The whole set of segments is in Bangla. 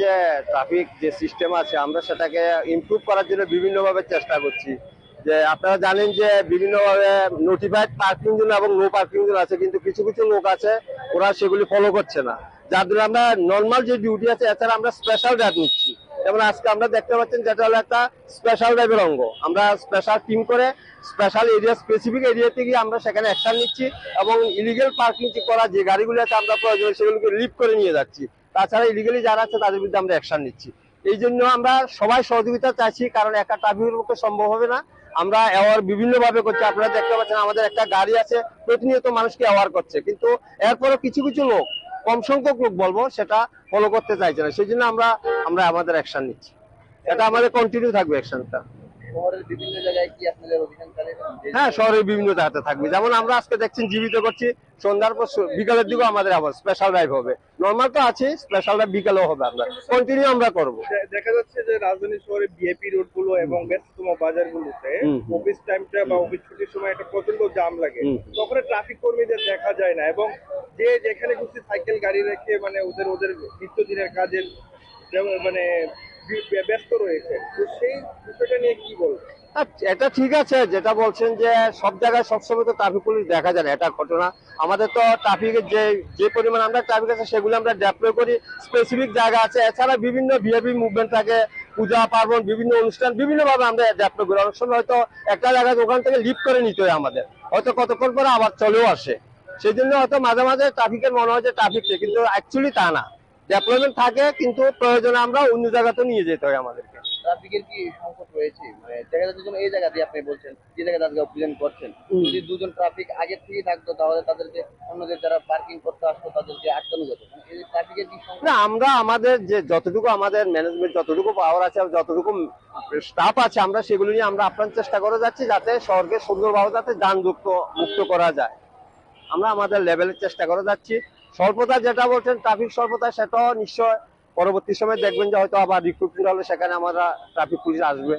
যে ট্রাফিক যে সিস্টেম আছে আমরা সেটাকে ইমপ্রুভ করার জন্য বিভিন্নভাবে চেষ্টা করছি। যে আপনারা জানেন যে বিভিন্নভাবে নোটিফাইড পার্কিং জোন এবং নো পার্কিং জোন আছে, কিন্তু কিছু কিছু লোক আছে ওরা সেগুলি ফলো করছে না, যার জন্য আমরা নর্মাল যে ডিউটি আছে এছাড়া আমরা স্পেশাল ড্রাইভ নিচ্ছি। যেমন আজকে আমরা দেখতে পাচ্ছেন যেটা হলো একটা স্পেশাল ড্রাইভের অঙ্গ, আমরা স্পেশাল টিম করে স্পেশাল এরিয়া স্পেসিফিক এরিয়াতে গিয়ে আমরা সেখানে অ্যাকশন নিচ্ছি এবং ইলিগেল পার্কিং করা যে গাড়িগুলো আছে আমরা প্রয়োজন সেগুলোকে লিভ করে নিয়ে যাচ্ছি। তাছাড়া ইলিগালি যারা আছে তাদের বিরুদ্ধে আমরা অ্যাকশন নিচ্ছি। এই জন্য আমরা সবাই সহযোগিতা চাইছি, কারণ একা ট্রাফিকের পক্ষে সম্ভব হবে না। আমরা অ্যাওয়ার বিভিন্ন ভাবে করছি, আপনারা দেখতে পাচ্ছেন আমাদের একটা গাড়ি আছে প্রতিনিয়ত মানুষকে অ্যাওয়ার করছে, কিন্তু এরপরও কিছু কিছু লোক, কম সংখ্যক লোক বলবো, সেটা ফলো করতে চাইছে না। সেই জন্য আমরা আমরা আমাদের অ্যাকশন নিচ্ছি, এটা আমাদের কন্টিনিউ থাকবে অ্যাকশনটা। শহরের বিভিন্ন জায়গায় কি আপনাদের অভিযান চালাচ্ছেন? হ্যাঁ, শহরের বিভিন্ন জায়গাতে থাকবে, যেমন আমরা আজকে দেখছেন জীবিত করছি, সন্ধ্যার পর বিকালের দিকেও আমাদের আবার স্পেশাল ড্রাইভ হবে। নর্মাল তো আছে, স্পেশাল ড্রাইভ বিকালেও হবে, আমরা কন্টিনিউ আমরা করবো। দেখা যাচ্ছে যে রাজধানী শহরে ভিআইপি রোড গুলো এবং ব্যস্ততম বাজারগুলোতে অফিস টাইমটা বা অফিস ছুটির সময় একটা প্রচন্ড জাম লাগে, তখন ট্রাফিক কর্মীদের দেখা যায় না এবং যে যেখানে খুশি সাইকেল গাড়ি রেখে মানে ওদের ওদের নিত্যদিনের কাজের মানে ব্যস্ত রয়েছে। তো সেই বিষয়টা নিয়ে কি বলবো? এটা ঠিক আছে যেটা বলছেন যে সব জায়গায় সবসময় তো ট্রাফিক পুলিশ দেখা যায় না, এটা ঘটনা। আমাদের তো ট্রাফিকের যে পরিমাণ আমরা ট্রাফিক আছে সেগুলো আমরা ডেপ্লয় করি, স্পেসিফিক জায়গা আছে। এছাড়া বিভিন্ন ভিআইপি মুভমেন্ট থাকে, পূজা পার্বণ, বিভিন্ন অনুষ্ঠান, বিভিন্ন ভাবে আমরা ডেপ্লয় করি। অনেক সময় হয়তো একটা জায়গায় ওখান থেকে লিভ করে নিতে হয় আমাদের, হয়তো কতক্ষণ পরে আবার চলেও আসে। সেই জন্য হয়তো মাঝে মাঝে ট্রাফিকের মনে হয় যে ট্রাফিক, কিন্তু অ্যাকচুয়ালি তা না, ডেভেলপমেন্ট থাকে, কিন্তু প্রয়োজনে আমরা অন্য জায়গাতে নিয়ে যেতে হয় আমাদেরকে। ট্রাফিকের কি সংকট রয়েছে? মানে দেখা যাচ্ছে যেমন এই জায়গা দিয়ে আপনি বলছেন যে জায়গায় আজকে অভিযান করছেন, যদি দুজন ট্রাফিক আগে থেকে থাকতো তাহলে তাদেরকে অন্যদের যারা পার্কিং করতে আসতো তাদেরকে আটকানো যেত। মানে এই ট্রাফিকের কি সংকট? না, আমরা আমাদের যে যতটুকু আমাদের ম্যানেজমেন্ট যতটুকু পাওয়ার আছে, যতটুকু স্টাফ আছে, আমরা সেগুলো নিয়ে আমরা আপ্রাণ চেষ্টা করে যাচ্ছি যাতে শহরকে সুন্দরভাবে যাতে যানযুক্ত মুক্ত করা যায়। আমরা আমাদের লেভেলের চেষ্টা করে যাচ্ছি। স্বল্পতা যেটা বলছেন ট্রাফিক স্বল্পতা, সেটাও নিশ্চয় পরবর্তী সময় দেখবেন যে হয়তো আবার রিক্রুটমেন্ট হলে সেখানে আমরা ট্রাফিক পুলিশ আসবে।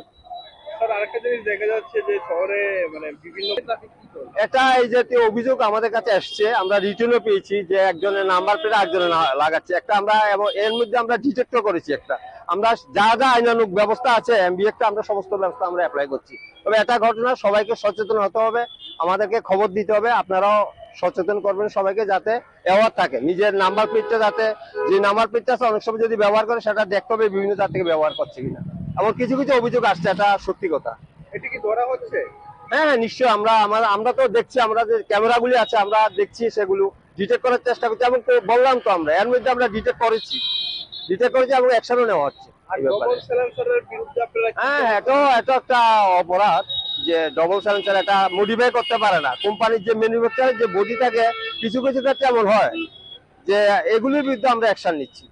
স্যার, আরেকটা জিনিস দেখা যাচ্ছে যে শহরে মানে বিভিন্ন ট্রাফিক কি চলে, এটা এই জাতীয় অভিযোগ আমাদের কাছে আসছে, আমরা রিটার্নও পেয়েছি যে একজনের নাম্বার প্লেট একজনের লাগাচ্ছে একটা, আমরা এবং এর মধ্যে আমরা ডিটেক্টও করেছি একটা। আমরা যা যা আইনানুগ ব্যবস্থা আছে এমবিএ আমরা সমস্ত ব্যবস্থা আমরা অ্যাপ্লাই করছি। তবে এটা ঘটনা, সবাইকে সচেতন হতে হবে, আমাদেরকে খবর দিতে হবে, আপনারাও সচেতন করবেন সবাইকে যাতে অ্যাওয়ার থাকে, নিজের নাম্বার প্লেটটা যাতে, যে নাম্বার প্লেটটা আছে অনেক সময় যদি ব্যবহার করে সেটা দেখতে হবে বিভিন্ন জাত থেকে ব্যবহার করছে কিনা। এমন কিছু কিছু অভিযোগ আসছে, এটা সত্যি কথা। এটা কি ধরা হচ্ছে? হ্যাঁ হ্যাঁ, নিশ্চয়ই। আমরা তো দেখছি, আমরা যে ক্যামেরাগুলি আছে আমরা দেখছি, সেগুলো ডিটেক্ট করার চেষ্টা করছি। এবং বললাম তো আমরা এর মধ্যে আমরা ডিটেক্ট করেছি এবং অ্যাকশনও নেওয়া হচ্ছে। আর ডবল সাইলেন্সারের বিরুদ্ধে আপনারা হ্যাঁ, এটা একটা অপরাধ যে ডবল সাইলেন্সার এটা মডিফাই করতে পারে না কোম্পানির যে ম্যানুফ্যাকচারের যে বডি থাকে, কিছু কিছু ক্ষেত্রে এমন হয় যে এগুলির বিরুদ্ধে আমরা অ্যাকশন নিচ্ছি।